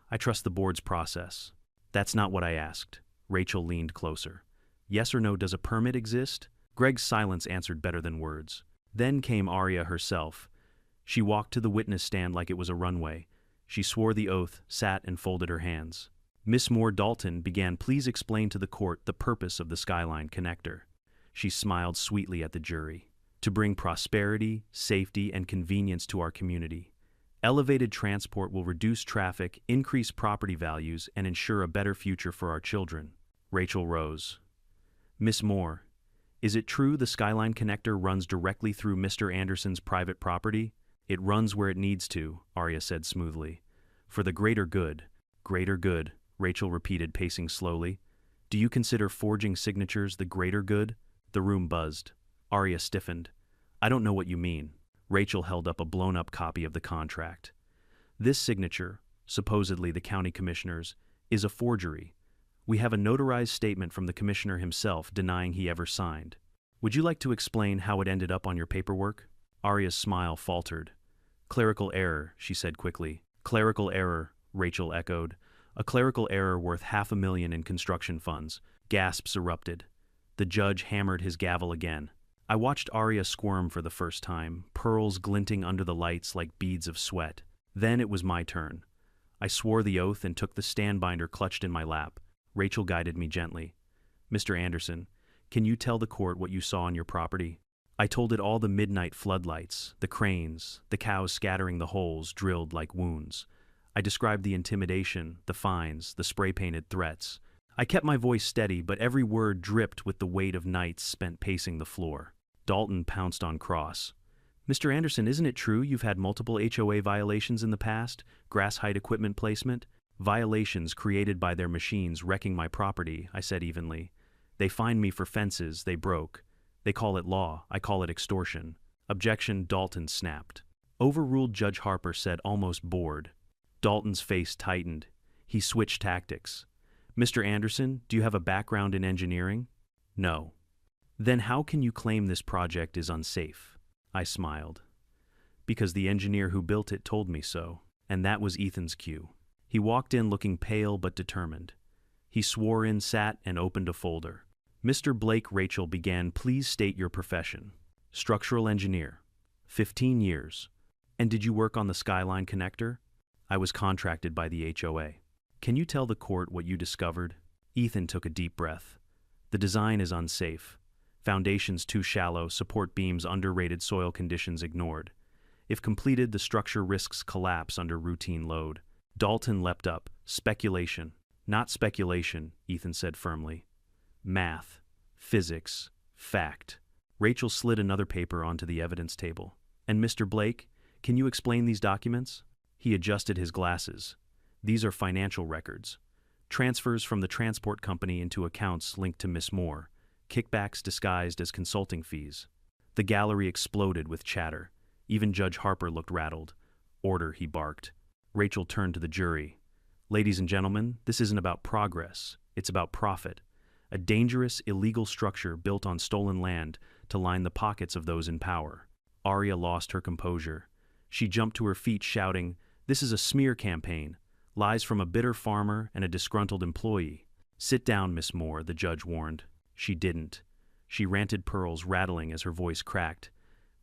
"I trust the board's process." "That's not what I asked." Rachel leaned closer. "Yes or no, does a permit exist?" Greg's silence answered better than words. Then came Arya herself. She walked to the witness stand like it was a runway. She swore the oath, sat, and folded her hands. "Miss Moore Dalton began, please explain to the court the purpose of the Skyline Connector." She smiled sweetly at the jury. "To bring prosperity, safety, and convenience to our community. Elevated transport will reduce traffic, increase property values, and ensure a better future for our children." Rachel rose. "Miss Moore, is it true the Skyline Connector runs directly through Mr. Anderson's private property?" "It runs where it needs to," Arya said smoothly. "For the greater good." "Greater good," Rachel repeated, pacing slowly. "Do you consider forging signatures the greater good?" The room buzzed. Arya stiffened. "I don't know what you mean." Rachel held up a blown-up copy of the contract. "This signature, supposedly the county commissioner's, is a forgery. We have a notarized statement from the commissioner himself denying he ever signed. Would you like to explain how it ended up on your paperwork? Arya's smile faltered. Clerical error, she said quickly. Clerical error, Rachel echoed. A clerical error worth $500,000 in construction funds. Gasps erupted. The judge hammered his gavel again. I watched Arya squirm for the first time, pearls glinting under the lights like beads of sweat. Then it was my turn. I swore the oath and took the stand binder clutched in my lap. Rachel guided me gently. Mr. Anderson, can you tell the court what you saw on your property? I told it all the midnight floodlights, the cranes, the cows scattering the holes drilled like wounds. I described the intimidation, the fines, the spray-painted threats. I kept my voice steady, but every word dripped with the weight of nights spent pacing the floor. Dalton pounced on Cross. Mr. Anderson, isn't it true you've had multiple HOA violations in the past? Grass height equipment placement? Violations created by their machines wrecking my property, I said evenly. They fined me for fences they broke. They call it law, I call it extortion. Objection, Dalton snapped. Overruled, Judge Harper said, almost bored. Dalton's face tightened. He switched tactics. Mr. Anderson, do you have a background in engineering? No. Then how can you claim this project is unsafe? I smiled. Because the engineer who built it told me so, and that was Ethan's cue. He walked in looking pale but determined. He swore in, sat, and opened a folder. Mr. Blake, Rachel began, please state your profession. Structural engineer. 15 years. And did you work on the Skyline connector? I was contracted by the HOA. Can you tell the court what you discovered? Ethan took a deep breath. The design is unsafe. Foundations too shallow, support beams underrated, soil conditions ignored. If completed, the structure risks collapse under routine load. Dalton leapt up. Speculation. Not speculation, Ethan said firmly. Math. Physics. Fact. Rachel slid another paper onto the evidence table. And Mr. Blake, can you explain these documents? He adjusted his glasses. These are financial records. Transfers from the transport company into accounts linked to Miss Moore. Kickbacks disguised as consulting fees. The gallery exploded with chatter. Even Judge Harper looked rattled. Order, he barked. Rachel turned to the jury. Ladies and gentlemen, this isn't about progress. It's about profit. A dangerous, illegal structure built on stolen land to line the pockets of those in power. Arya lost her composure. She jumped to her feet shouting, "This is a smear campaign. Lies from a bitter farmer and a disgruntled employee." Sit down, Miss Moore, the judge warned. She didn't. She ranted, pearls rattling as her voice cracked.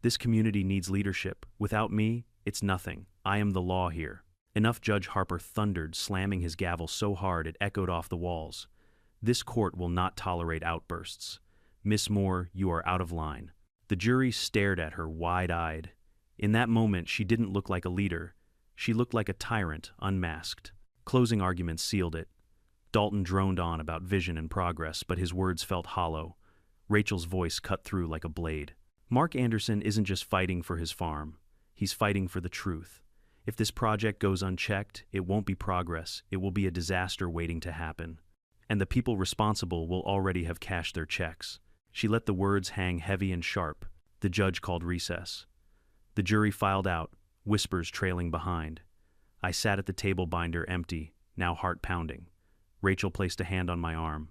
This community needs leadership. Without me, it's nothing. I am the law here. Enough, Judge Harper thundered, slamming his gavel so hard it echoed off the walls. This court will not tolerate outbursts. Miss Moore, you are out of line. The jury stared at her wide-eyed. In that moment, she didn't look like a leader. She looked like a tyrant, unmasked. Closing arguments sealed it. Dalton droned on about vision and progress, but his words felt hollow. Rachel's voice cut through like a blade. Mark Anderson isn't just fighting for his farm. He's fighting for the truth. If this project goes unchecked, it won't be progress. It will be a disaster waiting to happen. And the people responsible will already have cashed their checks. She let the words hang heavy and sharp. The judge called recess. The jury filed out, whispers trailing behind. I sat at the table binder empty, now heart pounding. Rachel placed a hand on my arm.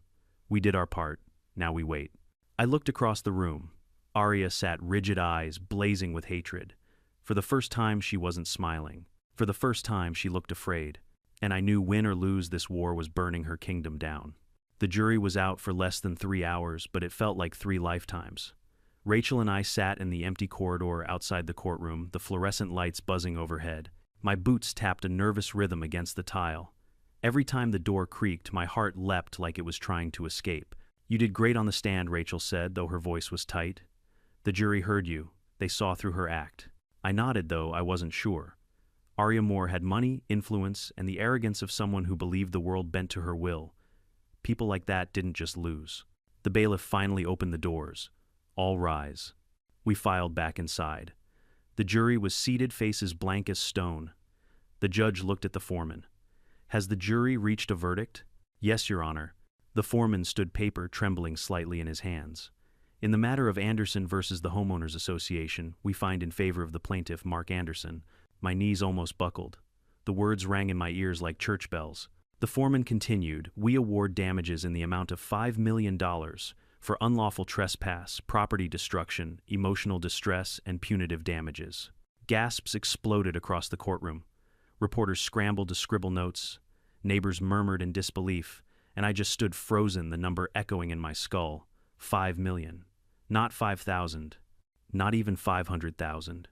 We did our part. Now we wait. I looked across the room. Arya sat, rigid eyes blazing with hatred. For the first time, she wasn't smiling. For the first time, she looked afraid. And I knew win or lose, this war was burning her kingdom down. The jury was out for less than 3 hours, but it felt like 3 lifetimes. Rachel and I sat in the empty corridor outside the courtroom, the fluorescent lights buzzing overhead. My boots tapped a nervous rhythm against the tile. Every time the door creaked, my heart leapt like it was trying to escape. You did great on the stand, Rachel said, though her voice was tight. The jury heard you. They saw through her act. I nodded, though I wasn't sure. Arya Moore had money, influence, and the arrogance of someone who believed the world bent to her will. People like that didn't just lose. The bailiff finally opened the doors. All rise. We filed back inside. The jury was seated, faces blank as stone. The judge looked at the foreman. Has the jury reached a verdict? Yes, Your Honor. The foreman stood, paper trembling slightly in his hands. In the matter of Anderson versus the Homeowners Association, we find in favor of the plaintiff, Mark Anderson. My knees almost buckled. The words rang in my ears like church bells. The foreman continued, "We award damages in the amount of $5 million for unlawful trespass, property destruction, emotional distress, and punitive damages." Gasps exploded across the courtroom. Reporters scrambled to scribble notes. Neighbors murmured in disbelief, and I just stood frozen, the number echoing in my skull. 5 million. Not 5,000. Not even 500,000.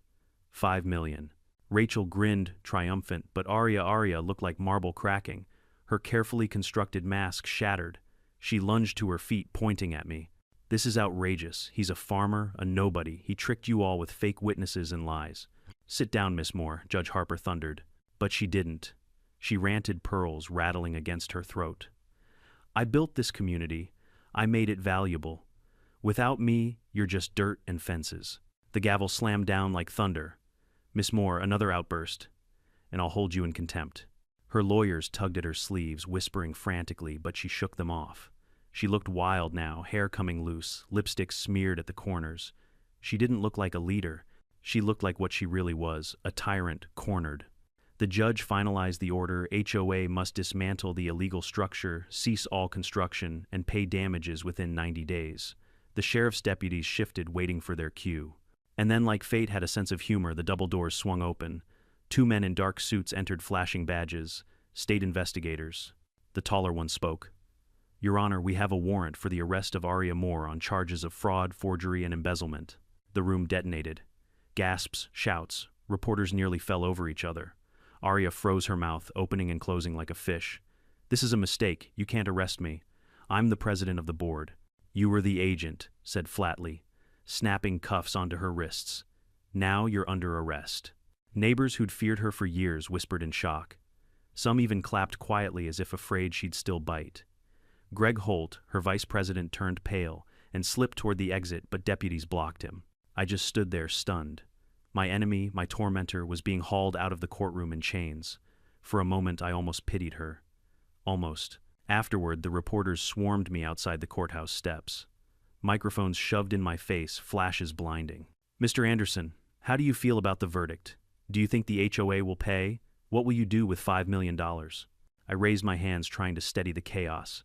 5 million. Rachel grinned, triumphant, but Arya looked like marble cracking. Her carefully constructed mask shattered. She lunged to her feet, pointing at me. "This is outrageous. He's a farmer, a nobody. He tricked you all with fake witnesses and lies." "Sit down, Miss Moore," Judge Harper thundered. But she didn't. She ranted, pearls rattling against her throat. "I built this community. I made it valuable. Without me, you're just dirt and fences." The gavel slammed down like thunder. "Miss Moore, another outburst, and I'll hold you in contempt." Her lawyers tugged at her sleeves, whispering frantically, but she shook them off. She looked wild now, hair coming loose, lipstick smeared at the corners. She didn't look like a leader. She looked like what she really was, a tyrant, cornered. The judge finalized the order. HOA must dismantle the illegal structure, cease all construction, and pay damages within 90 days. The sheriff's deputies shifted, waiting for their cue. And then, like fate had a sense of humor, the double doors swung open. 2 men in dark suits entered, flashing badges. State investigators. The taller one spoke. "Your Honor, we have a warrant for the arrest of Arya Moore on charges of fraud, forgery, and embezzlement." The room detonated. Gasps, shouts. Reporters nearly fell over each other. Arya froze her mouth, opening and closing like a fish. "This is a mistake. You can't arrest me. I'm the president of the board." "You were the agent," said flatly, snapping cuffs onto her wrists. "Now you're under arrest." Neighbors who'd feared her for years whispered in shock. Some even clapped quietly as if afraid she'd still bite. Greg Holt, her vice president, turned pale and slipped toward the exit, but deputies blocked him. I just stood there, stunned. My enemy, my tormentor, was being hauled out of the courtroom in chains. For a moment, I almost pitied her. Almost. Afterward, the reporters swarmed me outside the courthouse steps. Microphones shoved in my face, flashes blinding. "Mr. Anderson, how do you feel about the verdict? Do you think the HOA will pay? What will you do with $5 million? I raised my hands, trying to steady the chaos.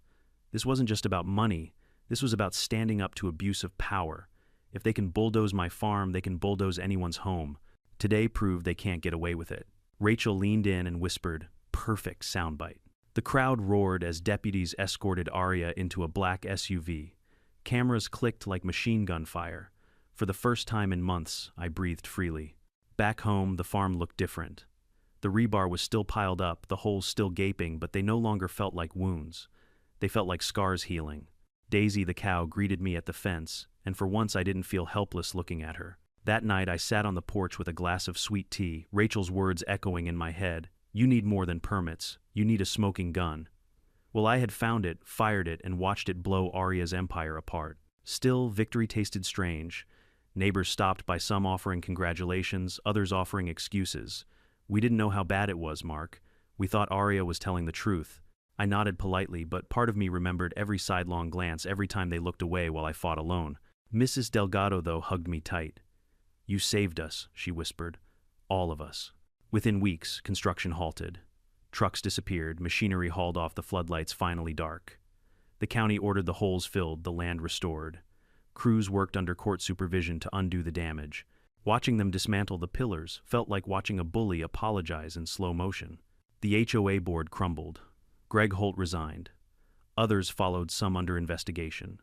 This wasn't just about money. This was about standing up to abuse of power. If they can bulldoze my farm, they can bulldoze anyone's home. Today proved they can't get away with it. Rachel leaned in and whispered, "Perfect soundbite." The crowd roared as deputies escorted Arya into a black SUV. Cameras clicked like machine gun fire. For the first time in months, I breathed freely. Back home, the farm looked different. The rebar was still piled up, the holes still gaping, but they no longer felt like wounds. They felt like scars healing. Daisy the cow greeted me at the fence, and for once I didn't feel helpless looking at her. That night I sat on the porch with a glass of sweet tea, Rachel's words echoing in my head. "You need more than permits. You need a smoking gun." Well, I had found it, fired it, and watched it blow Arya's empire apart. Still, victory tasted strange. Neighbors stopped by, some offering congratulations, others offering excuses. "We didn't know how bad it was, Mark. We thought Arya was telling the truth." I nodded politely, but part of me remembered every sidelong glance every time they looked away while I fought alone. Mrs. Delgado, though, hugged me tight. "You saved us," she whispered. "All of us." Within weeks, construction halted. Trucks disappeared, machinery hauled off, the floodlights finally dark. The county ordered the holes filled, the land restored. Crews worked under court supervision to undo the damage. Watching them dismantle the pillars felt like watching a bully apologize in slow motion. The HOA board crumbled. Greg Holt resigned. Others followed, some under investigation.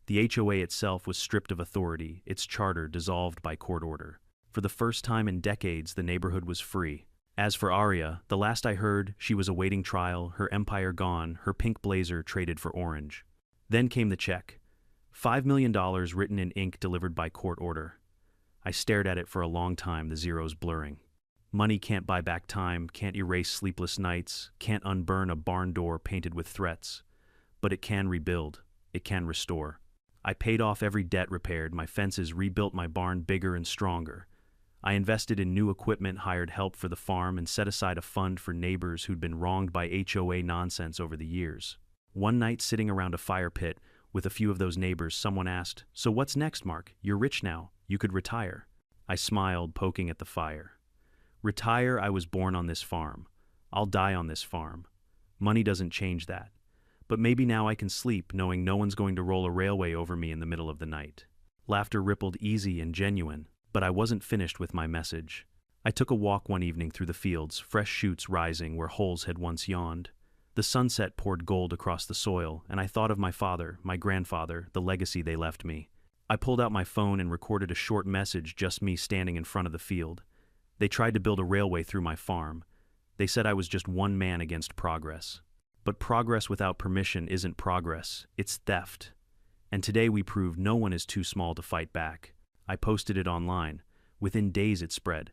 The HOA itself was stripped of authority, its charter dissolved by court order. For the first time in decades, the neighborhood was free. As for Arya, the last I heard, she was awaiting trial, her empire gone, her pink blazer traded for orange. Then came the check. $5 million written in ink, delivered by court order. I stared at it for a long time, the zeros blurring. Money can't buy back time, can't erase sleepless nights, can't unburn a barn door painted with threats. But it can rebuild. It can restore. I paid off every debt, repaired my fences, rebuilt my barn bigger and stronger. I invested in new equipment, hired help for the farm, and set aside a fund for neighbors who'd been wronged by HOA nonsense over the years. One night, sitting around a fire pit with a few of those neighbors, someone asked, "So what's next, Mark? You're rich now. You could retire." I smiled, poking at the fire. "Retire? I was born on this farm. I'll die on this farm. Money doesn't change that. But maybe now I can sleep knowing no one's going to roll a railway over me in the middle of the night. Laughter rippled easy and genuine, but I wasn't finished with my message. I took a walk one evening through the fields, fresh shoots rising where holes had once yawned. The sunset poured gold across the soil, and I thought of my father, my grandfather, the legacy they left me. I pulled out my phone and recorded a short message, just me standing in front of the field. They tried to build a railway through my farm. They said I was just one man against progress. But progress without permission isn't progress, it's theft. And today we proved no one is too small to fight back. I posted it online. Within days it spread.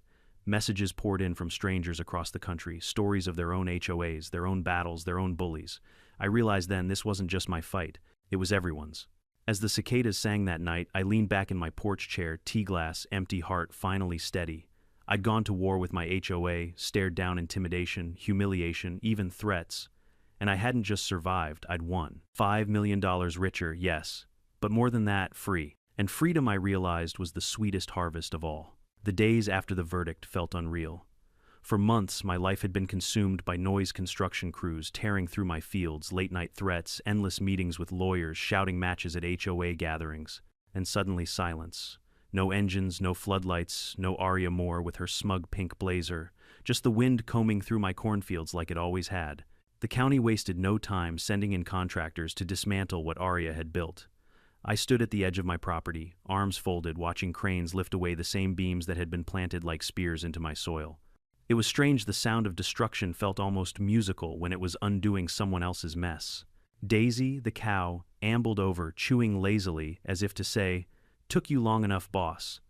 Messages poured in from strangers across the country, stories of their own HOAs, their own battles, their own bullies. I realized then this wasn't just my fight, it was everyone's. As the cicadas sang that night, I leaned back in my porch chair, tea glass, empty heart, finally steady. I'd gone to war with my HOA, stared down intimidation, humiliation, even threats. And I hadn't just survived, I'd won. $5 million richer, yes. But more than that, free. And freedom, I realized, was the sweetest harvest of all. The days after the verdict felt unreal. For months, my life had been consumed by noise construction crews tearing through my fields, late-night threats, endless meetings with lawyers, shouting matches at HOA gatherings. And suddenly silence. No engines, no floodlights, no Aria Moore with her smug pink blazer. Just the wind combing through my cornfields like it always had. The county wasted no time sending in contractors to dismantle what Aria had built. I stood at the edge of my property, arms folded, watching cranes lift away the same beams that had been planted like spears into my soil. It was strange, the sound of destruction felt almost musical when it was undoing someone else's mess. Daisy, the cow, ambled over, chewing lazily, as if to say, "Took you long enough, boss."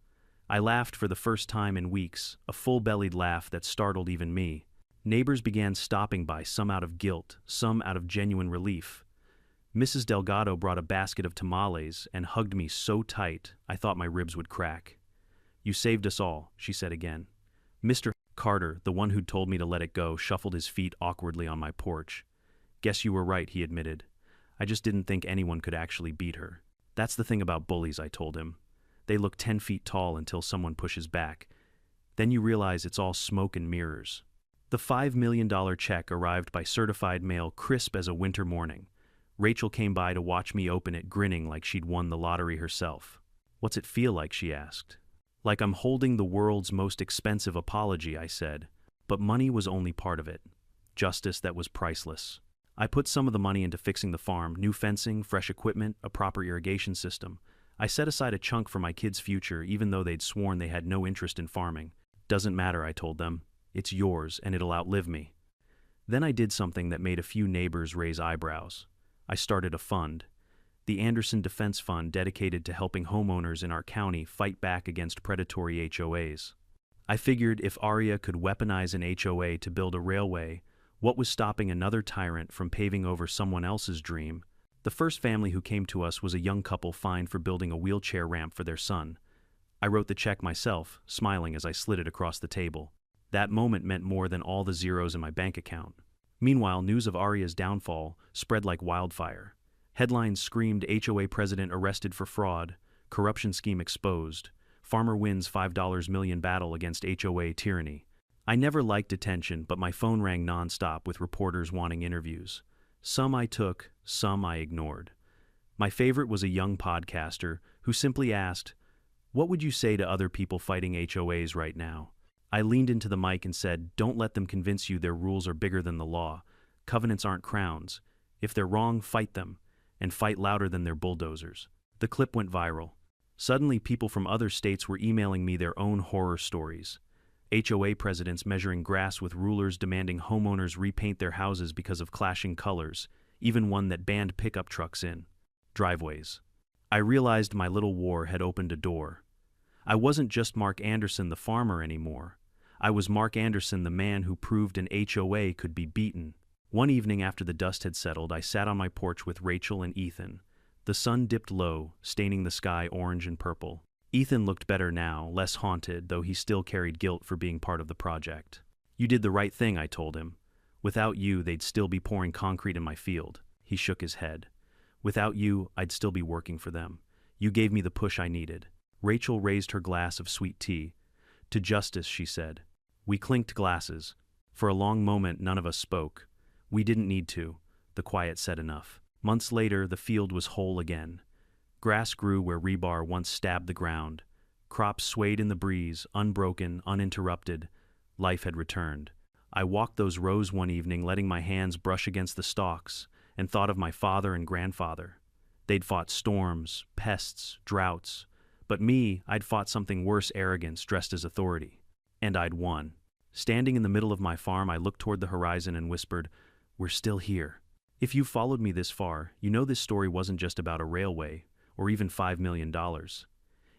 I laughed for the first time in weeks, a full-bellied laugh that startled even me. Neighbors began stopping by, some out of guilt, some out of genuine relief. Mrs. Delgado brought a basket of tamales and hugged me so tight I thought my ribs would crack. "You saved us all," she said again. Mr. Carter, the one who'd told me to let it go, shuffled his feet awkwardly on my porch. "Guess you were right," he admitted. "I just didn't think anyone could actually beat her." "That's the thing about bullies," I told him. "They look 10 feet tall until someone pushes back. Then you realize it's all smoke and mirrors." The $5 million check arrived by certified mail, crisp as a winter morning. Rachel came by to watch me open it, grinning like she'd won the lottery herself. "What's it feel like?" she asked. "Like I'm holding the world's most expensive apology," I said. But money was only part of it. Justice that was priceless. I put some of the money into fixing the farm, new fencing, fresh equipment, a proper irrigation system. I set aside a chunk for my kids' future, even though they'd sworn they had no interest in farming. "Doesn't matter," I told them. "It's yours, and it'll outlive me." Then I did something that made a few neighbors raise eyebrows. I started a fund. The Anderson Defense Fund, dedicated to helping homeowners in our county fight back against predatory HOAs. I figured if Aria could weaponize an HOA to build a railway, what was stopping another tyrant from paving over someone else's dream? The first family who came to us was a young couple fined for building a wheelchair ramp for their son. I wrote the check myself, smiling as I slid it across the table. That moment meant more than all the zeros in my bank account. Meanwhile, news of Aria's downfall spread like wildfire. Headlines screamed HOA president arrested for fraud, corruption scheme exposed, farmer wins $5 million battle against HOA tyranny. I never liked attention, but my phone rang nonstop with reporters wanting interviews. Some I took, some I ignored. My favorite was a young podcaster who simply asked, "What would you say to other people fighting HOAs right now?" I leaned into the mic and said, "Don't let them convince you their rules are bigger than the law. Covenants aren't crowns. If they're wrong, fight them, and fight louder than their bulldozers." The clip went viral. Suddenly, people from other states were emailing me their own horror stories. HOA presidents measuring grass with rulers, demanding homeowners repaint their houses because of clashing colors, even one that banned pickup trucks in driveways. I realized my little war had opened a door. I wasn't just Mark Anderson the farmer anymore. I was Mark Anderson, the man who proved an HOA could be beaten. One evening after the dust had settled, I sat on my porch with Rachel and Ethan. The sun dipped low, staining the sky orange and purple. Ethan looked better now, less haunted, though he still carried guilt for being part of the project. "You did the right thing," I told him. "Without you, they'd still be pouring concrete in my field." He shook his head. "Without you, I'd still be working for them. You gave me the push I needed." Rachel raised her glass of sweet tea. "To justice," she said. We clinked glasses. For a long moment, none of us spoke. We didn't need to. The quiet said enough. Months later, the field was whole again. Grass grew where rebar once stabbed the ground. Crops swayed in the breeze, unbroken, uninterrupted. Life had returned. I walked those rows one evening, letting my hands brush against the stalks, and thought of my father and grandfather. They'd fought storms, pests, droughts. But me, I'd fought something worse: arrogance dressed as authority. And I'd won. Standing in the middle of my farm, I looked toward the horizon and whispered, "We're still here." If you've followed me this far, you know this story wasn't just about a railway, or even $5 million.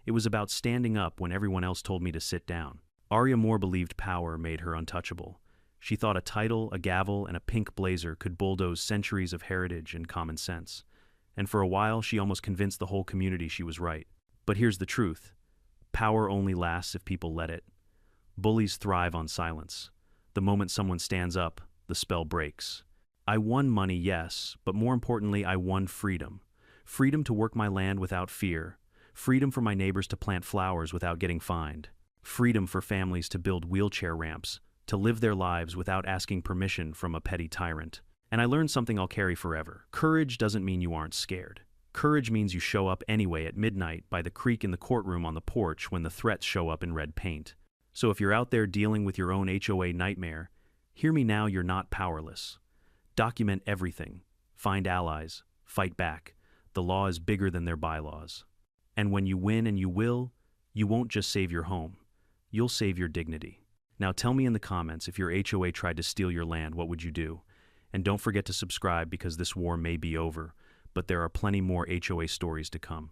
It was about standing up when everyone else told me to sit down. Arya Moore believed power made her untouchable. She thought a title, a gavel, and a pink blazer could bulldoze centuries of heritage and common sense. And for a while, she almost convinced the whole community she was right. But here's the truth. Power only lasts if people let it. Bullies thrive on silence. The moment someone stands up, the spell breaks. I won money, yes, but more importantly, I won freedom. Freedom to work my land without fear. Freedom for my neighbors to plant flowers without getting fined. Freedom for families to build wheelchair ramps, to live their lives without asking permission from a petty tyrant. And I learned something I'll carry forever. Courage doesn't mean you aren't scared. Courage means you show up anyway at midnight by the creek in the courtroom on the porch when the threats show up in red paint. So if you're out there dealing with your own HOA nightmare, hear me now, you're not powerless. Document everything. Find allies. Fight back. The law is bigger than their bylaws. And when you win, and you will, you won't just save your home. You'll save your dignity. Now tell me in the comments, if your HOA tried to steal your land, what would you do? And don't forget to subscribe, because this war may be over, but there are plenty more HOA stories to come.